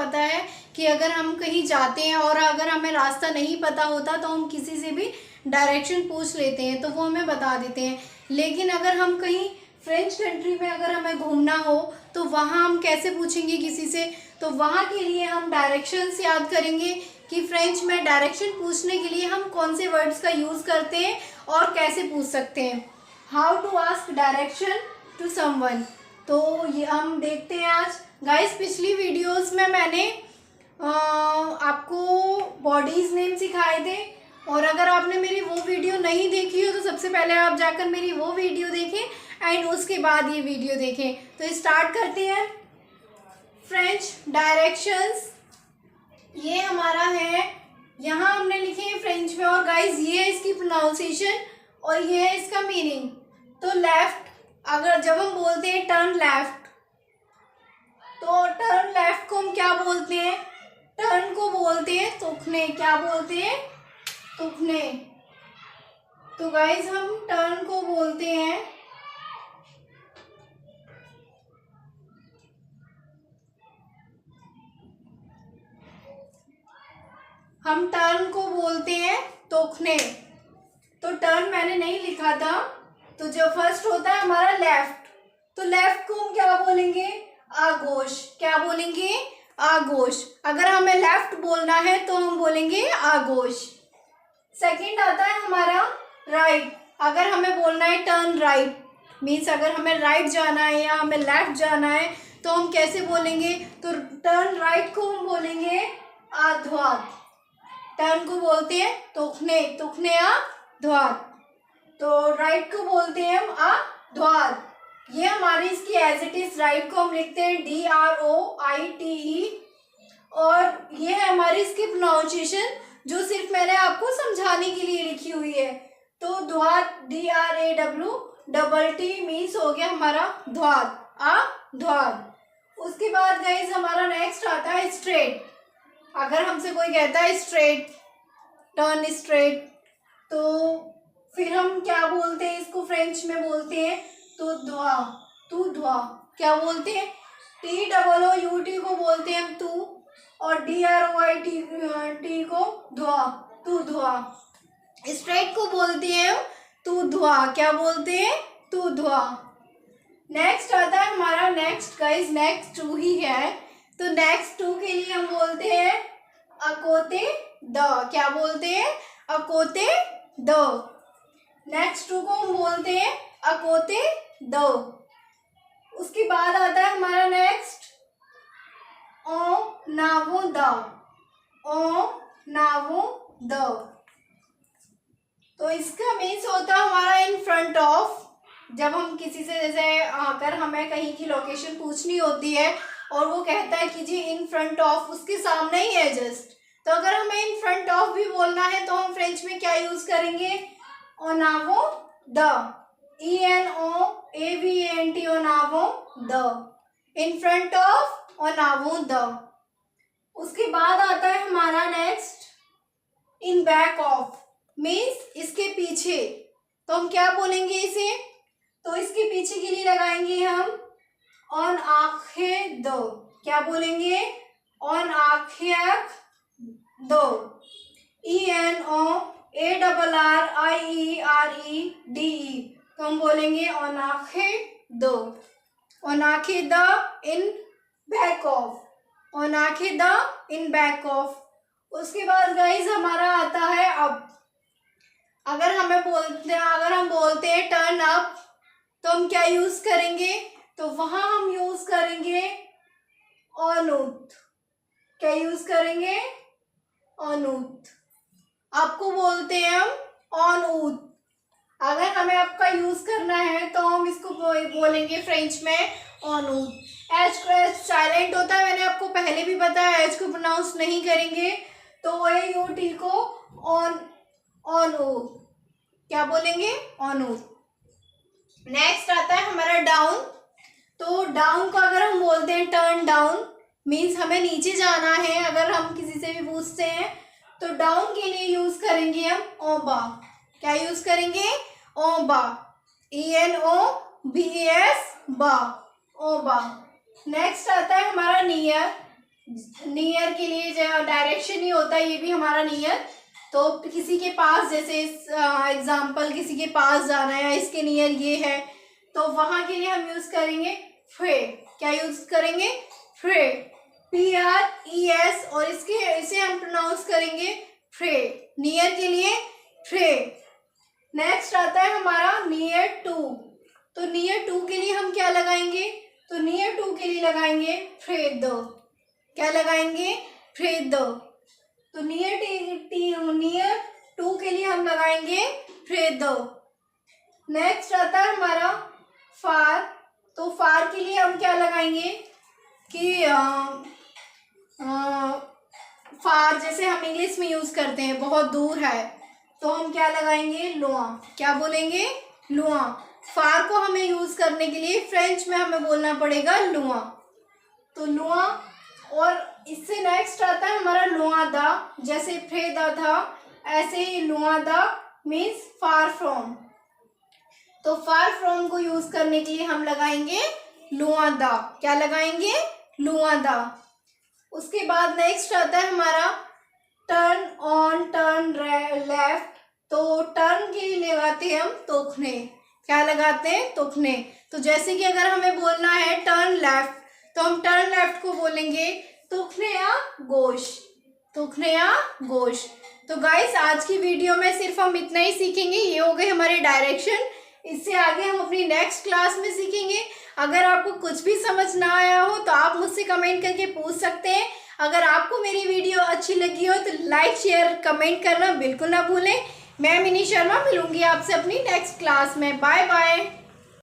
पता है कि अगर हम कहीं जाते हैं और अगर हमें रास्ता नहीं पता होता तो हम किसी से भी डायरेक्शन पूछ लेते हैं, तो वो हमें बता देते हैं। लेकिन अगर हम कहीं फ्रेंच कंट्री में अगर हमें घूमना हो तो वहाँ हम कैसे पूछेंगे किसी से? तो वहाँ के लिए हम डायरेक्शंस याद करेंगे कि फ्रेंच में डायरेक्शन पूछने के लिए हम कौन से वर्ड्स का यूज़ करते हैं और कैसे पूछ सकते हैं। How to ask direction to someone, तो ये हम देखते हैं आज। गाइस, पिछली वीडियोस में मैंने आपको बॉडीज़ नेम सिखाए थे, और अगर आपने मेरी वो वीडियो नहीं देखी हो तो सबसे पहले आप जाकर मेरी वो वीडियो देखें एंड उसके बाद ये वीडियो देखें। तो स्टार्ट करते हैं। फ्रेंच डायरेक्शंस ये हमारा है, यहाँ हमने लिखे हैं फ्रेंच में, और गाइस ये है इसकी प्रोनाउंसिएशन और ये है इसका मीनिंग। तो लेफ्ट, अगर जब हम बोलते हैं टर्न लेफ्ट, तो टर्न लेफ्ट को हम क्या बोलते हैं? टर्न को बोलते हैं तुखने। क्या बोलते हैं? तुखने। तो गाइस हम टर्न को बोलते हैं तोखने। तो टर्न मैंने नहीं लिखा था, तो जो फर्स्ट होता है हमारा लेफ्ट, तो लेफ्ट को हम क्या बोलेंगे? आगोश। क्या बोलेंगे? आगोश। अगर हमें लेफ्ट बोलना है तो हम बोलेंगे आगोश। सेकंड आता है हमारा राइट। अगर हमें बोलना है टर्न राइट, मीन्स अगर हमें राइट जाना है या हमें लेफ्ट जाना है तो हम कैसे बोलेंगे? तो टर्न राइट को हम बोलेंगे आध्वात। टर्न को बोलते हैं तुखने, तुखने ध्वात। तो राइट को बोलते हैं हम ध्वात। ये हमारी इसकी एज इट इज राइट को हम लिखते हैं DROITE, और ये है हमारी इसकी प्रोनाउंसिएशन जो सिर्फ मैंने आपको समझाने के लिए लिखी हुई है। तो ध्वात DRAWTT मीन्स हो गया हमारा ध्वात, ध्वात। उसके बाद गाइस हमारा नेक्स्ट आता है स्ट्रेट। अगर हमसे कोई कहता है स्ट्रेट, टर्न स्ट्रेट, तो फिर हम क्या बोलते हैं? इसको फ्रेंच में बोलते हैं तो ध्वा, तू ध्वा। क्या बोलते हैं? TOOUT को बोलते हैं हम तू, और DROIT को ध्वा, तू ध्वा। स्ट्रेट को बोलते हैं हम तू ध्वा। क्या बोलते हैं? तू ध्वा। नेक्स्ट आता है हमारा नेक्स्ट गाइस, नेक्स्ट टू ही है, तो नेक्स्ट टू के लिए हम बोलते हैं अकोते द। क्या बोलते हैं? अकोते द। नेक्स्ट टू को हम बोलते हैं अकोते द। उसके बाद आता है हमारा नेक्स्ट ओ नावो द, ओ नावो द। तो इसका मीन्स होता है हमारा इन फ्रंट ऑफ। जब हम किसी से जैसे अगर हमें कहीं की लोकेशन पूछनी होती है और वो कहता है कि जी इन फ्रंट ऑफ, उसके सामने ही है जस्ट, तो अगर हमें इन फ्रंट ऑफ भी बोलना है तो हम फ्रेंच में क्या यूज करेंगे? ओनावो द, ENOAVANT, ओनावो द, इन फ्रंट ऑफ, ओनावो द। उसके बाद आता है हमारा next in back of, means इसके पीछे। तो हम क्या बोलेंगे इसे? तो इसके पीछे के लिए लगाएंगे हम ऑन आंखें दो। क्या बोलेंगे? ऑन आंखें दो, ENOARRIEREDE। तो हम बोलेंगे ऑन आंखें दो, ऑन आंखें the in back of, on आंखें द इन बैक ऑफ। उसके बाद गाइज हमारा आता है अप। अगर हम बोलते हैं टर्न अप, तो हम क्या यूज करेंगे? तो वहां हम यूज करेंगे ऑनूत। क्या यूज करेंगे? ऑनूत। आपको बोलते हैं हम ऑनऊत। अगर हमें आपका यूज करना है तो हम इसको बोलेंगे फ्रेंच में ऑनऊत। एच को एच साइलेंट होता है, मैंने आपको पहले भी बताया, एच को प्रोनाउंस नहीं करेंगे तो AUT को ऑनऊत। क्या बोलेंगे? ऑनऊत। नेक्स्ट आता है हमारा डाउन। तो डाउन को अगर हम बोलते हैं टर्न डाउन, मीन्स हमें नीचे जाना है। अगर हम किसी से भी पूछते हैं तो डाउन के लिए यूज करेंगे हम ओबा। क्या यूज करेंगे? ओबा, ENOBAS, बा, ओबा। नेक्स्ट आता है हमारा नियर। नियर के लिए जो डायरेक्शन ही होता है, ये भी हमारा नियर। तो किसी के पास, जैसे एग्जाम्पल किसी के पास जाना है या इसके नियर ये है, तो वहाँ के लिए हम यूज़ करेंगे फ्रे। क्या यूज़ करेंगे? फ्रे, PRES, और इसे हम प्रोनाउंस करेंगे फ्रे। नियर के लिए फ्रे। नेक्स्ट आता है हमारा नियर टू। तो नियर टू के लिए हम क्या लगाएंगे? तो नियर टू के लिए लगाएंगे फ्रेदो। क्या लगाएंगे? फ्रेदो। तो नियर टू के लिए हम लगाएंगे फ्रेदो। नेक्स्ट आता है हमारा फार। तो फार के लिए हम क्या लगाएंगे कि फार जैसे हम इंग्लिश में यूज़ करते हैं, बहुत दूर है, तो हम क्या लगाएंगे? लुआ। क्या बोलेंगे? लुआ। फार को हमें यूज़ करने के लिए फ्रेंच में हमें बोलना पड़ेगा लुआ। तो लुआ। और इससे नेक्स्ट आता है हमारा लुआ दा। जैसे फ्रेदा था, ऐसे ही लुआ दा मीन्स फार फ्रॉम। तो फार फ्रॉम को यूज़ करने के लिए हम लगाएंगे लुआ दा। क्या लगाएंगे? लुआ दा। उसके बाद नेक्स्ट आता है हमारा टर्न ऑन, टर्न लेफ्ट। तो टर्न के लिए लगाते हैं हम तोखने। क्या लगाते हैं? तोखने। तो जैसे कि अगर हमें बोलना है टर्न लेफ्ट, तो हम टर्न लेफ्ट को बोलेंगे तोखने या गोश। तोखने या गोश। तो गाइस, आज की वीडियो में सिर्फ हम इतना ही सीखेंगे। ये हो गए हमारे डायरेक्शन। इससे आगे हम अपनी नेक्स्ट क्लास में सीखेंगे। अगर आपको कुछ भी समझ ना आया हो तो आप मुझसे कमेंट करके पूछ सकते हैं। अगर आपको मेरी वीडियो अच्छी लगी हो तो लाइक, शेयर, कमेंट करना बिल्कुल ना भूलें। मैं मिनी शर्मा मिलूंगी आपसे अपनी नेक्स्ट क्लास में। Bye bye.